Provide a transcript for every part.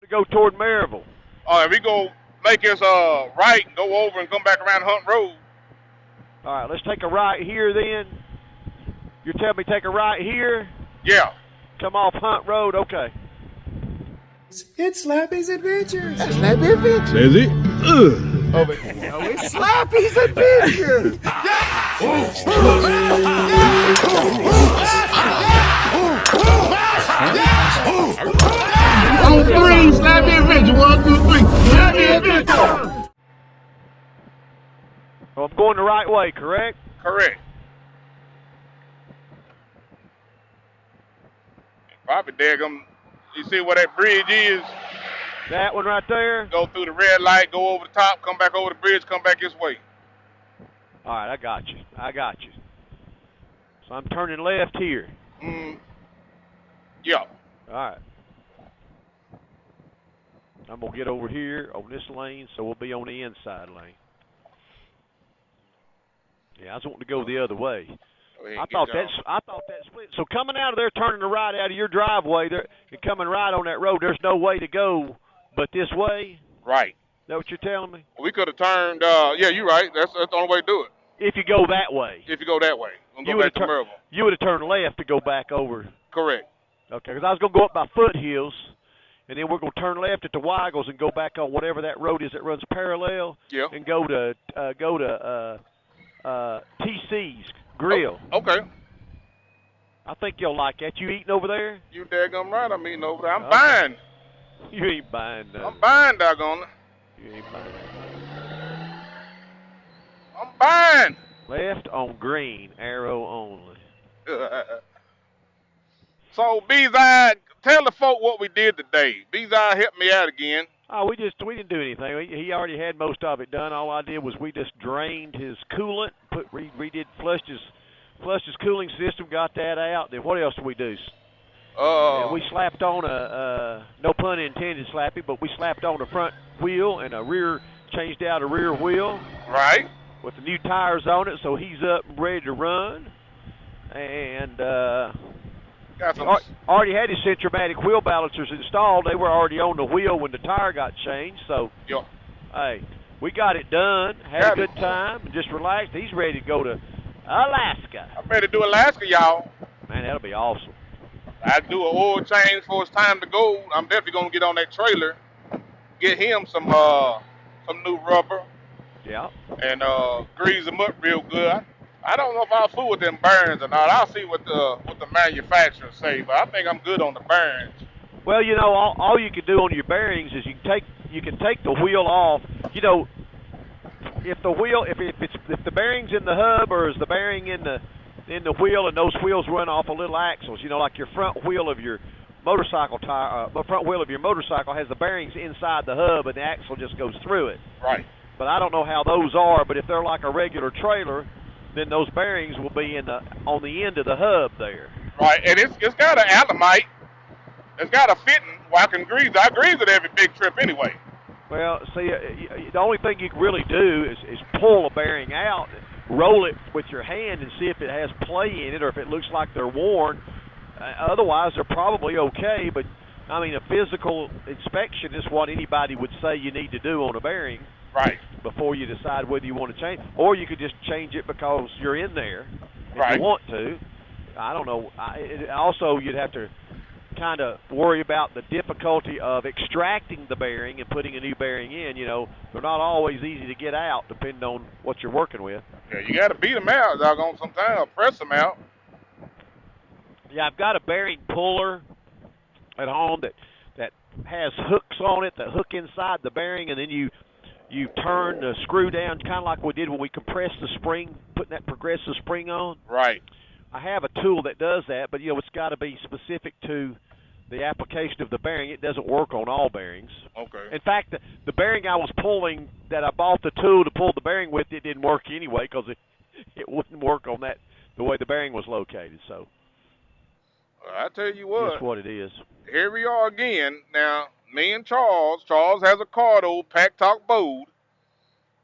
go toward Maryville. If we go make us right and go over and come back around Hunt Road. All right, let's take a right here then. You're telling me take a right here? Yeah. Come off Hunt Road, okay. It's Slappy's Adventures. That's Slappy Adventures. Is it? Oh, it's Slappy's Adventures. On three, Slappy Adventures. 1, 2, 3. Slappy Adventures. Well, I'm going the right way, correct? Correct. Probably daggum. You see where that bridge is? That one right there? Go through the red light, go over the top, come back over the bridge, come back this way. All right, I got you. So I'm turning left here. Yeah. All right. I'm going to get over here on this lane, so we'll be on the inside lane. Yeah, I was wanting to go the other way. I thought that split. So coming out of there, turning the right out of your driveway there, and coming right on that road, there's no way to go but this way? Right. Is that what you're telling me? We could have turned, yeah, you're right. That's the only way to do it. If you go that way. If you go that way. I'm going to go back to Maryville. You would have turned left to go back over. Correct. Okay, because I was going to go up by Foothills, and then we're going to turn left at the Weigels and go back on whatever that road is that runs parallel. Yeah. And go to T.C Grill. Oh, okay. I think you'll like that. You eating over there? You daggum right. I'm eating over there. I'm buying. You ain't buying nothing. I'm buying, doggone it. You ain't buying nothing. I'm buying. Left on green, arrow only. So, Bees-Eye, tell the folk what we did today. Bees-Eye helped me out again. Oh, we didn't do anything. He already had most of it done. All I did was we just drained his coolant, flushed his cooling system, got that out. Then what else did we do? We slapped on no pun intended, Slappy, but we slapped on a front wheel and changed out a rear wheel. Right. With the new tires on it, so he's up and ready to run. And already had his Centromatic wheel balancers installed. They were already on the wheel when the tire got changed. So, yeah. Hey, we got it done, had a good time, and just relaxed. He's ready to go to Alaska. I'm ready to do Alaska, y'all. Man, that'll be awesome. I do an oil change before it's time to go. I'm definitely going to get on that trailer, get him some new rubber. Yeah. And grease them up real good. I don't know if I'll fool with them burns or not. I'll see what the manufacturers say, but I think I'm good on the burns. Well, you know, all you can do on your bearings is you can take the wheel off. You know, if the bearing's in the hub or is the bearing in the wheel, and those wheels run off of little axles, you know, like your front wheel of your motorcycle has the bearings inside the hub, and the axle just goes through it. Right. But I don't know how those are. But if they're like a regular trailer, then those bearings will be on the end of the hub there. Right, and it's got an atomite. It's got a fitting where I can grease. I grease it every big trip anyway. Well, see, the only thing you can really do is pull a bearing out, roll it with your hand, and see if it has play in it or if it looks like they're worn. Otherwise, they're probably okay. But I mean, a physical inspection is what anybody would say you need to do on a bearing. Right. Before you decide whether you want to change, or you could just change it because you're in there if you want to. I don't know. Also, you'd have to kind of worry about the difficulty of extracting the bearing and putting a new bearing in. You know, they're not always easy to get out, depending on what you're working with. Yeah, you got to beat them out, doggone, sometimes, or press them out. Yeah, I've got a bearing puller at home that has hooks on it that hook inside the bearing, and then you turn the screw down, kind of like we did when we compressed the spring, putting that progressive spring on. Right. I have a tool that does that, but, you know, it's got to be specific to the application of the bearing. It doesn't work on all bearings. Okay. In fact, the bearing I was pulling that I bought the tool to pull the bearing with, it didn't work anyway because it wouldn't work on that the way the bearing was located. So I tell you what. That's what it is. Here we are again. Now, me and Charles has a Cardo Pack Talk Bold,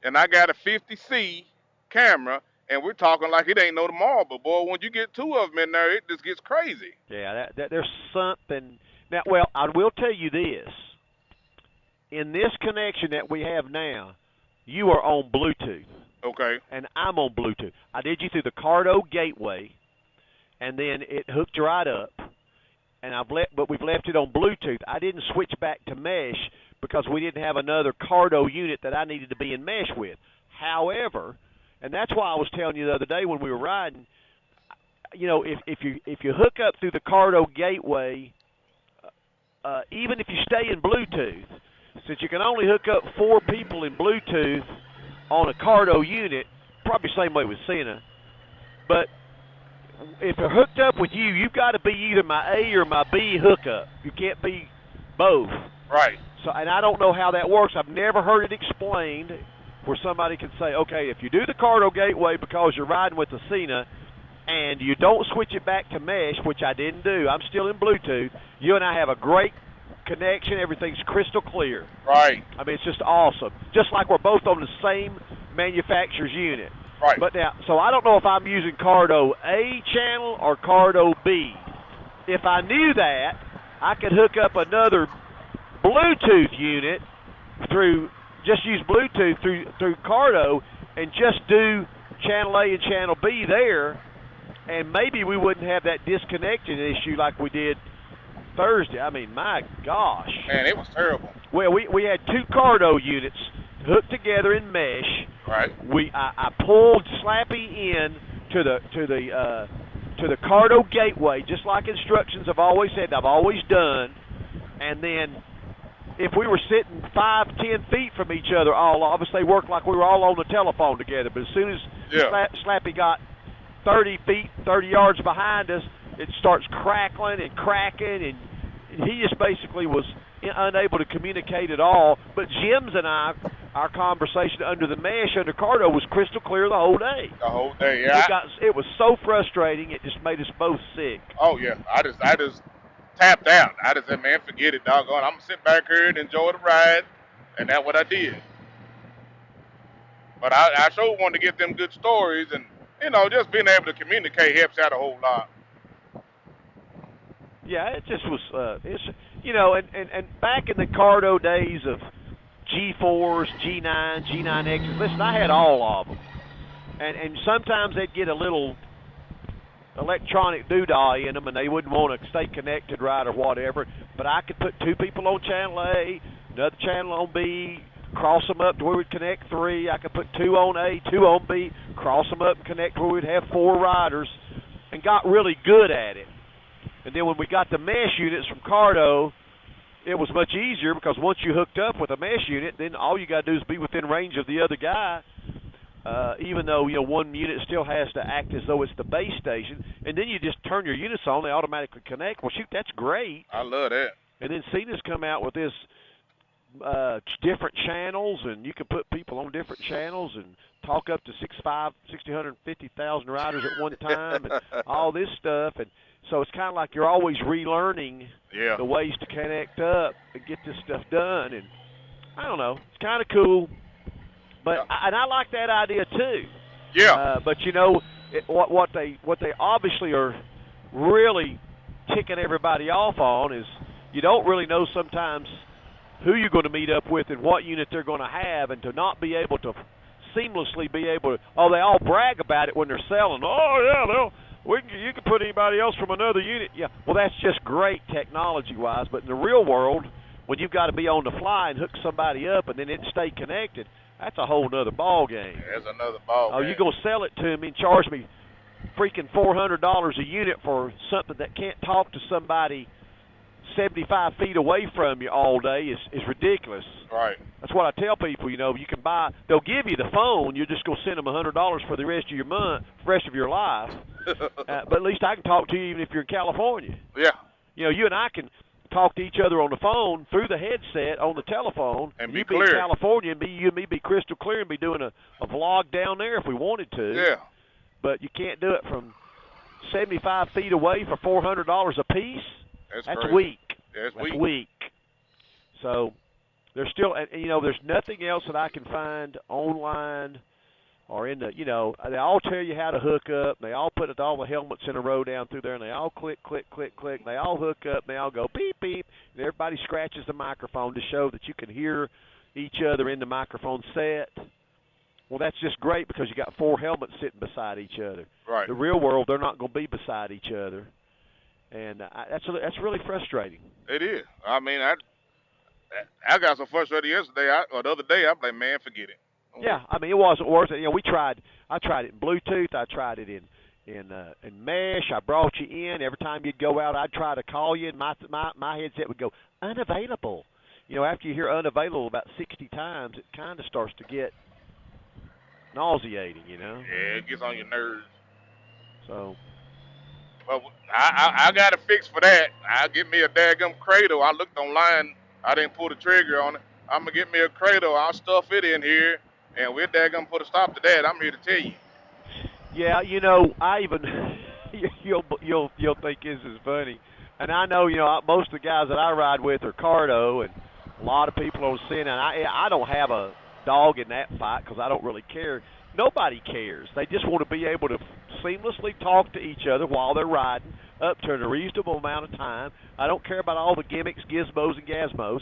and I got a 50C camera, and we're talking like it ain't no tomorrow. But, boy, when you get two of them in there, it just gets crazy. Yeah, there's something. Now, well, I will tell you this. in this connection that we have now, you are on Bluetooth. Okay. And I'm on Bluetooth. I did you through the Cardo gateway, and then it hooked right up. And but we've left it on Bluetooth. I didn't switch back to mesh because we didn't have another Cardo unit that I needed to be in mesh with. However, and that's why I was telling you the other day when we were riding, you know, if you hook up through the Cardo gateway, even if you stay in Bluetooth, since you can only hook up 4 people in Bluetooth on a Cardo unit, probably the same way with Cena, but if they're hooked up with you, you've got to be either my A or my B hookup. You can't be both. Right. So, and I don't know how that works. I've never heard it explained where somebody can say, okay, if you do the Cardo gateway because you're riding with the Cena and you don't switch it back to mesh, which I didn't do, I'm still in Bluetooth, you and I have a great connection. Everything's crystal clear. Right. I mean, it's just awesome. Just like we're both on the same manufacturer's unit. Right. But now, so I don't know if I'm using Cardo A channel or Cardo B. If I knew that, I could hook up another Bluetooth unit just use Bluetooth through Cardo and just do channel A and channel B there, and maybe we wouldn't have that disconnection issue like we did Thursday. I mean, my gosh. Man, it was terrible. Well, we had 2 Cardo units hooked together in mesh. Right. I pulled Slappy in to the Cardo gateway, just like instructions I've always said, I've always done. And then if we were sitting 5-10 feet from each other, all obviously they worked like we were all on the telephone together. But as soon as Slappy got 30 yards behind us, it starts crackling and cracking, and he just basically was unable to communicate at all. But Jim's and our conversation under the mesh under Cardo was crystal clear the whole day. The whole day, yeah. It was so frustrating. It just made us both sick. Oh yeah, I just tapped out. I just said, man, forget it, doggone. I'm gonna sit back here and enjoy the ride, and that's what I did. But I sure wanted to get them good stories, and you know, just being able to communicate helps out a whole lot. Yeah, it just was, and back in the Cardo days of G4s, G9, G9Xs, listen, I had all of them. And sometimes they'd get a little electronic doodah in them, and they wouldn't want to stay connected right or whatever. But I could put 2 people on channel A, another channel on B, cross them up to where we'd connect 3. I could put 2 on A, 2 on B, cross them up and connect where we'd have 4 riders, and got really good at it. And then when we got the mesh units from Cardo, it was much easier because once you hooked up with a mesh unit, then all you got to do is be within range of the other guy, even though, one unit still has to act as though it's the base station. And then you just turn your units on, they automatically connect. Well, shoot, that's great. I love that. And then Cena's come out with this different channels, and you can put people on different channels and talk up to 650,000 riders at one time and all this stuff. And so it's kind of like you're always relearning the ways to connect up and get this stuff done. And I don't know, it's kind of cool. But and I like that idea too. Yeah. But what they obviously are really ticking everybody off on is you don't really know sometimes who you're going to meet up with and what unit they're going to have, and to not be able to seamlessly be able to. Oh, they all brag about it when they're selling. Oh yeah, you can put anybody else from another unit. Yeah, well, that's just great technology-wise. But in the real world, when you've got to be on the fly and hook somebody up and then it stay connected, that's a whole nother ball game. That's another ball game. Oh, you're going to sell it to me and charge me freaking $400 a unit for something that can't talk to somebody 75 feet away from you all day is ridiculous. Right. That's what I tell people. You can buy. They'll give you the phone. You're just going to send them $100 for the rest of your month, rest of your life. But at least I can talk to you even if you're in California. Yeah. You and I can talk to each other on the phone through the headset on the telephone. And you be clear. In California, and you and me be crystal clear and be doing a vlog down there if we wanted to. Yeah. But you can't do it from 75 feet away for $400 a piece. That's weak. That's weak. So there's still, there's nothing else that I can find online or in the, they all tell you how to hook up. They all put all the helmets in a row down through there, and they all click, click, click, click. And they all hook up, and they all go beep, beep. And everybody scratches the microphone to show that you can hear each other in the microphone set. Well, that's just great because you got 4 helmets sitting beside each other. Right. The real world, they're not going to be beside each other, and that's really frustrating. It is. I mean, I got so frustrated yesterday or the other day. I'm like, man, forget it. Yeah, I mean, it wasn't worth it. We tried. I tried it in Bluetooth. I tried it in mesh. I brought you in. Every time you'd go out, I'd try to call you, and my headset would go unavailable. After you hear unavailable about 60 times, it kind of starts to get nauseating. Yeah, it gets on your nerves. So. Well, I got a fix for that. I'll get me a daggum cradle. I looked online. I didn't pull the trigger on it. I'm going to get me a cradle. I'll stuff it in here, and we're daggum put a stop to that. I'm here to tell you. Yeah, I even you'll think this is funny, and I know most of the guys that I ride with are Cardo, and a lot of people on Sin, and I don't have a dog in that fight because I don't really care. Nobody cares. They just want to be able to seamlessly talk to each other while they're riding up to a reasonable amount of time. I don't care about all the gimmicks, gizmos, and gazmos.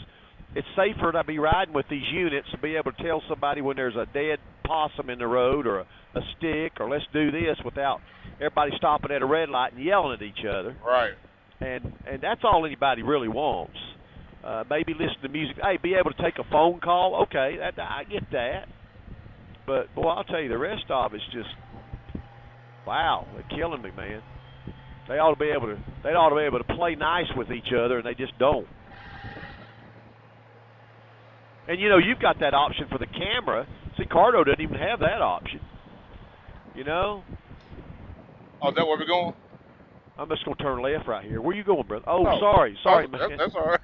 It's safer to be riding with these units to be able to tell somebody when there's a dead possum in the road or a stick or let's do this without everybody stopping at a red light and yelling at each other. Right. And that's all anybody really wants. Maybe listen to music. Hey, be able to take a phone call. Okay, I get that. But, boy, I'll tell you, the rest of it's just, wow, they're killing me, man. They ought to be able to play nice with each other, and they just don't. And, you've got that option for the camera. See, Cardo doesn't even have that option. Oh, is that where we're going? I'm just going to turn left right here. Where you going, brother? Oh, sorry, man. That's all right.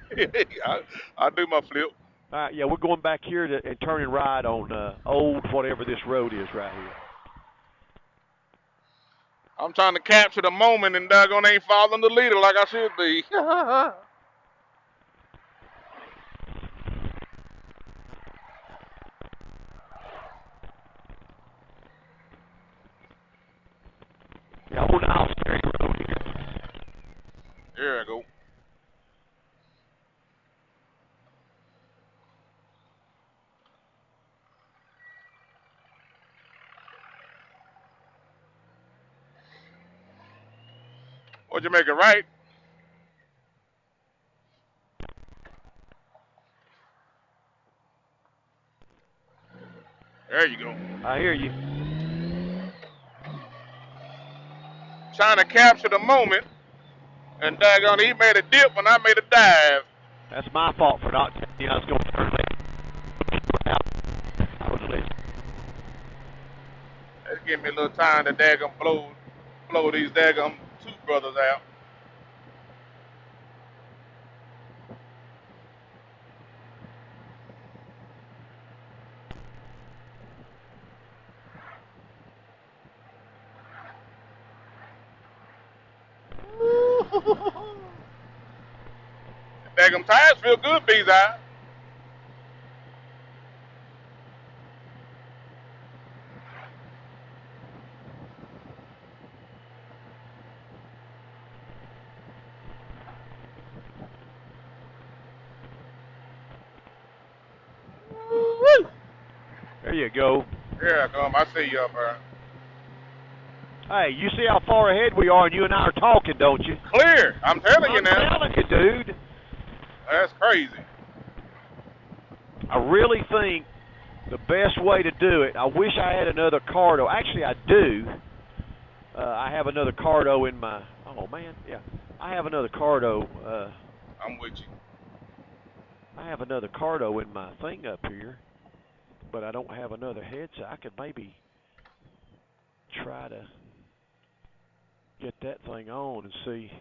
I do my flip. All right, yeah, we're going back here and turning right on old whatever this road is right here. I'm trying to capture the moment and doggone ain't following the leader like I should be. Yeah, old Owlsbury Road here. There I go. What'd you make it right? There you go. I hear you. Trying to capture the moment, and daggone, he made a dip when I made a dive. That's my fault for not telling you I was going to turn left. I was listening. Let's give me a little time to daggone blow these daggone two brothers out. Daggum tires feel good, B's eye. There you go. Here I come. I see you up there. Hey, you see how far ahead we are, and you and I are talking, don't you? Clear. I'm telling you now. I'm telling you, dude. That's crazy. I really think the best way to do it, I wish I had another Cardo. Actually, I do. I have another Cardo in my, oh, man, yeah. I have another Cardo. I'm with you. I have another Cardo in my thing up here, but I don't have another headset. I could maybe try to get that thing on and see.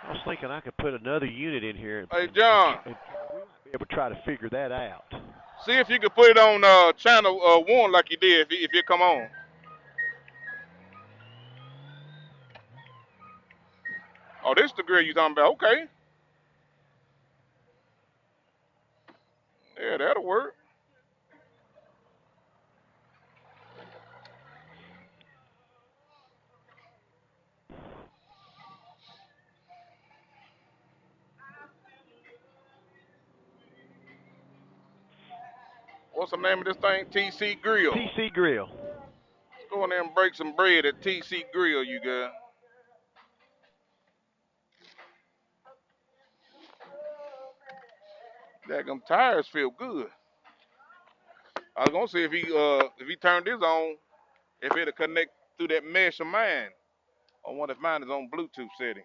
I was thinking I could put another unit in here. Hey, John. And we might be able to try to figure that out. See if you can put it on channel 1 like you did if you come on. Oh, this the grill you talking about? Okay. Yeah, that'll work. What's the name of this thing? T.C Grill. T.C Grill. Let's go in there and break some bread at T.C Grill, you guys. Them tires feel good. I was gonna see if he turned this on, if it'll connect through that mesh of mine. I wonder if mine is on Bluetooth setting.